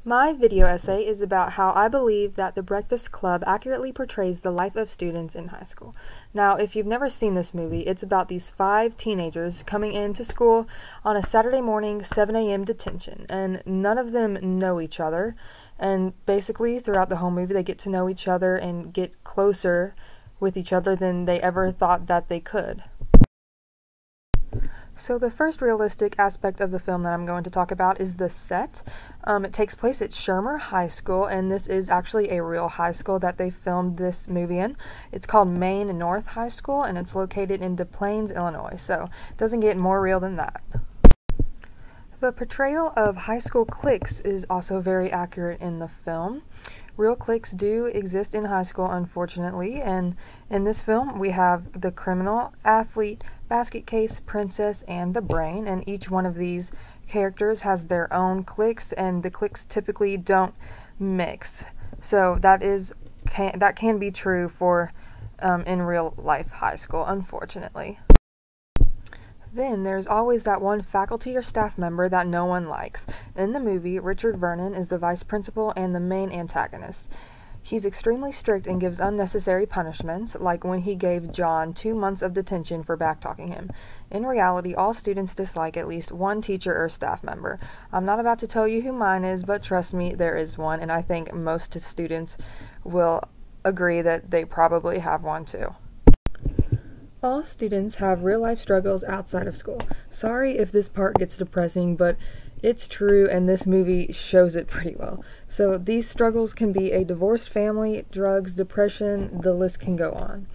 My video essay is about how I believe that The Breakfast Club accurately portrays the life of students in high school. Now, if you've never seen this movie, it's about these 5 teenagers coming into school on a Saturday morning 7 a.m. detention, and none of them know each other, and basically throughout the whole movie they get to know each other and get closer with each other than they ever thought that they could. So the first realistic aspect of the film that I'm going to talk about is the set. It takes place at Shermer High School, and this is actually a real high school that they filmed this movie in. It's called Maine North High School, and it's located in Des Plaines, Illinois, so it doesn't get more real than that. The portrayal of high school cliques is also very accurate in the film. Real cliques do exist in high school, unfortunately, and in this film we have the criminal, athlete, basket case, princess, and the brain, and each one of these characters has their own cliques, and the cliques typically don't mix. So that can be true for in real life high school, unfortunately. Then there's always that one faculty or staff member that no one likes. In the movie, Richard Vernon is the vice principal and the main antagonist. He's extremely strict and gives unnecessary punishments, like when he gave John 2 months of detention for backtalking him. In reality, all students dislike at least one teacher or staff member. I'm not about to tell you who mine is, but trust me, there is one, and I think most students will agree that they probably have one too. All students have real-life struggles outside of school. Sorry if this part gets depressing, but it's true, and this movie shows it pretty well. So these struggles can be a divorced family, drugs, depression, the list can go on.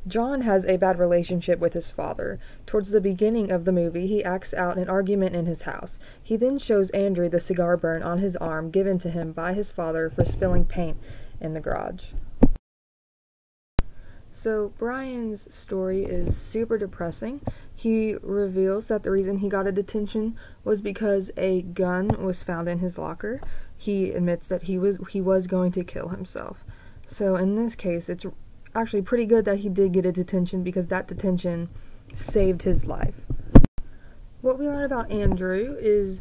John has a bad relationship with his father. Towards the beginning of the movie, he acts out an argument in his house. He then shows Andrew the cigar burn on his arm given to him by his father for spilling paint in the garage. So Brian's story is super depressing. He reveals that the reason he got a detention was because a gun was found in his locker. He admits that he was going to kill himself. So in this case, it's actually pretty good that he did get a detention, because that detention saved his life. What we learn about Andrew is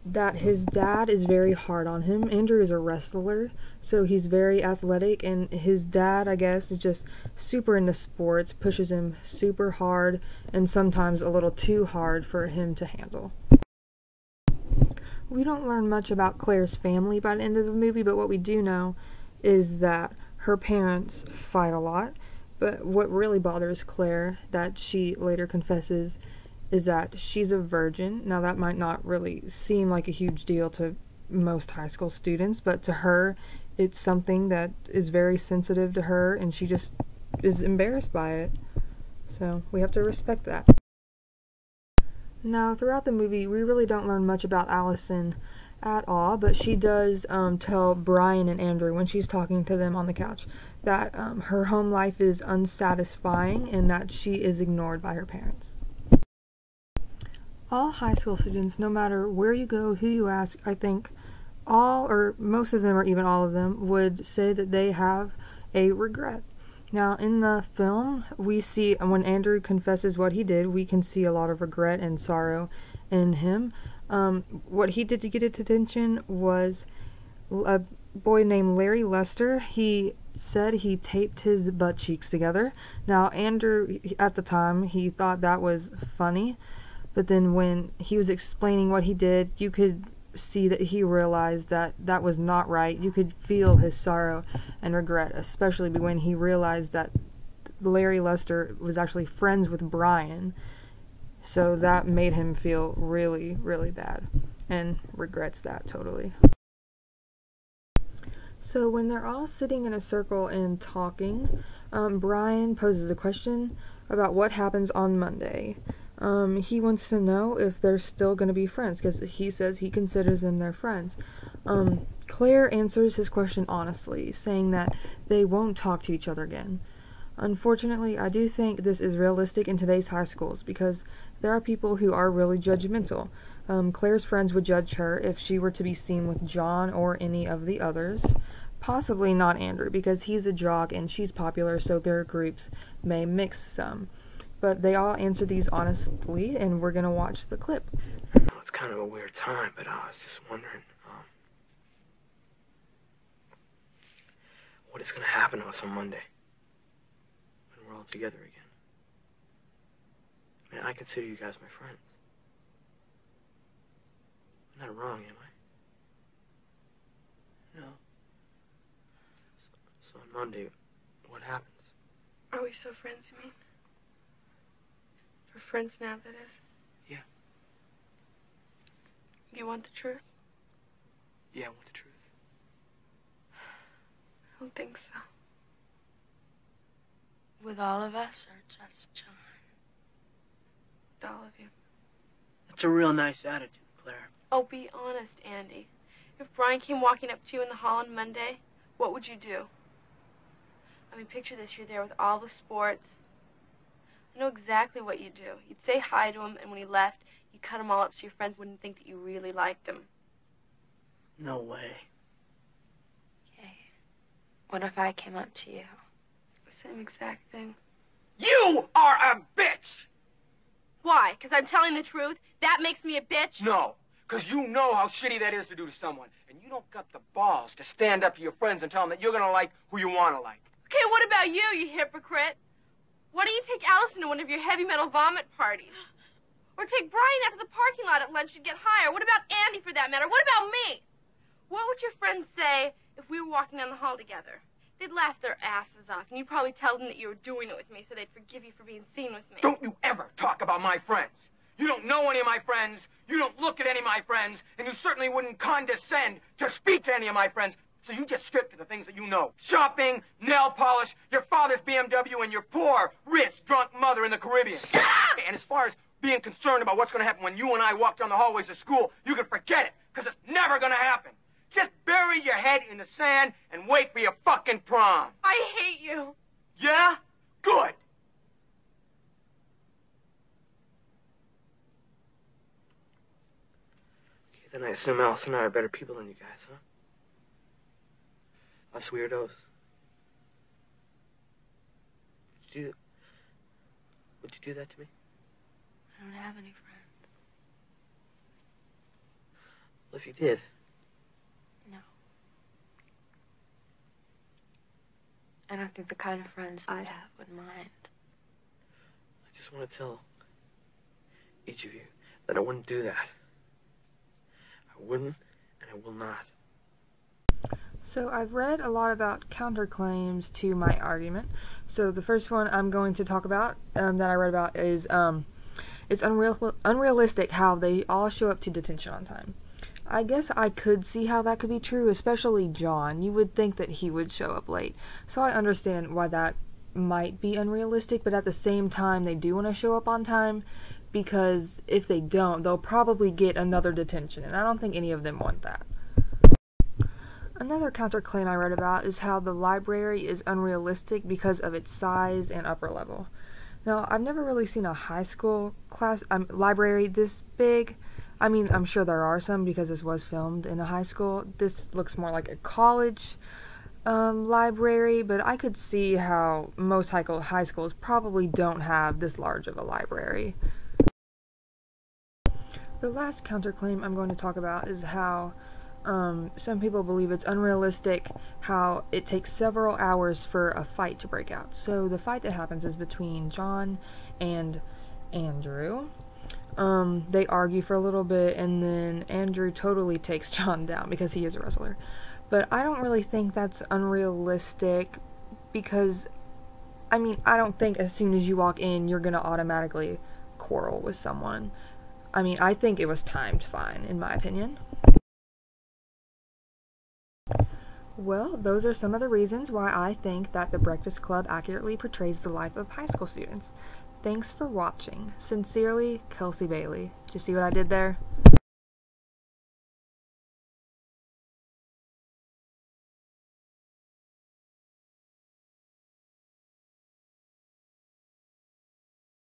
that his dad is very hard on him. Andrew is a wrestler, so he's very athletic, and his dad, I guess, is just super into sports, pushes him super hard, and sometimes a little too hard for him to handle. We don't learn much about Claire's family by the end of the movie, but what we do know is that her parents fight a lot. But what really bothers Claire, that she later confesses, is that she's a virgin. Now that might not really seem like a huge deal to most high school students, but to her it's something that is very sensitive to her, and she just is embarrassed by it. So we have to respect that. Now throughout the movie we really don't learn much about Allison at all, but she does tell Brian and Andrew when she's talking to them on the couch that her home life is unsatisfying and that she is ignored by her parents. All high school students, no matter where you go, who you ask, I think all or most of them, or even all of them, would say that they have a regret. Now in the film we see when Andrew confesses what he did, we can see a lot of regret and sorrow in him. What he did to get detention was a boy named Larry Lester. He said he taped his butt cheeks together. Now Andrew, at the time, he thought that was funny, but then when he was explaining what he did, you could see that he realized that that was not right. You could feel his sorrow and regret, especially when he realized that Larry Lester was actually friends with Brian. So that made him feel really, really bad, and regrets that totally. So when they're all sitting in a circle and talking, Brian poses a question about what happens on Monday. He wants to know if they're still going to be friends, because he says he considers them their friends. Claire answers his question honestly, saying that they won't talk to each other again. Unfortunately, I do think this is realistic in today's high schools, because there are people who are really judgmental. Claire's friends would judge her if she were to be seen with John or any of the others. Possibly not Andrew, because he's a jock and she's popular, so their groups may mix some. But they all answer these honestly, and we're gonna watch the clip. It's kind of a weird time, but I was just wondering, what is going to happen to us on Monday when we're all together again. I mean, I consider you guys my friends. I'm not wrong, am I? No. So on Monday, what happens? Are we still friends, you mean? We're friends now, that is? Yeah. You want the truth? Yeah, I want the truth. I don't think so. With all of us, or just John? With all of you. That's a real nice attitude, Claire. Oh, be honest, Andy. If Brian came walking up to you in the hall on Monday, what would you do? I mean, picture this. You're there with all the sports. I know exactly what you'd do. You'd say hi to him, and when he left, you'd cut him all up so your friends wouldn't think that you really liked him. No way. Okay. What if I came up to you? The same exact thing. You are a bitch! Why? Because I'm telling the truth? That makes me a bitch? No, because you know how shitty that is to do to someone. And you don't got the balls to stand up to your friends and tell them that you're gonna like who you want to like. Okay, what about you, you hypocrite? Why don't you take Allison to one of your heavy metal vomit parties? Or take Brian out to the parking lot at lunch and get high? Or what about Andy, for that matter? What about me? What would your friends say if we were walking down the hall together? They'd laugh their asses off, and you'd probably tell them that you were doing it with me so they'd forgive you for being seen with me. Don't you ever talk about my friends. You don't know any of my friends, you don't look at any of my friends, and you certainly wouldn't condescend to speak to any of my friends. So you just stick to the things that you know. Shopping, nail polish, your father's BMW, and your poor, rich, drunk mother in the Caribbean. And as far as being concerned about what's going to happen when you and I walk down the hallways of school, you can forget it, because it's never going to happen. Just bury your head in the sand and wait for your fucking prom. I hate you. Yeah? Good. Okay, then I assume Allison and I are better people than you guys, huh? Us weirdos. Would you do that to me? I don't have any friends. Well, if you did. No. I don't think the kind of friends I'd have would mind. I just want to tell each of you that I wouldn't do that. I wouldn't, and I will not. So I've read a lot about counterclaims to my argument. So the first one I'm going to talk about, that I read about, is it's unrealistic how they all show up to detention on time. I guess I could see how that could be true, especially John. You would think that he would show up late. So I understand why that might be unrealistic, but at the same time, they do want to show up on time, because if they don't, they'll probably get another detention, and I don't think any of them want that. Another counterclaim I read about is how the library is unrealistic because of its size and upper level. Now, I've never really seen a high school library this big. I mean, I'm sure there are some because this was filmed in a high school. This looks more like a college library, but I could see how most high schools probably don't have this large of a library. The last counterclaim I'm going to talk about is how some people believe it's unrealistic how it takes several hours for a fight to break out. So the fight that happens is between John and Andrew. They argue for a little bit, and then Andrew totally takes John down because he is a wrestler. But I don't really think that's unrealistic because, I mean, I don't think as soon as you walk in, you're gonna automatically quarrel with someone. I mean, I think it was timed fine, in my opinion. Well, those are some of the reasons why I think that The Breakfast Club accurately portrays the life of high school students. Thanks for watching. Sincerely, Kelsey Bailey. Did you see what I did there?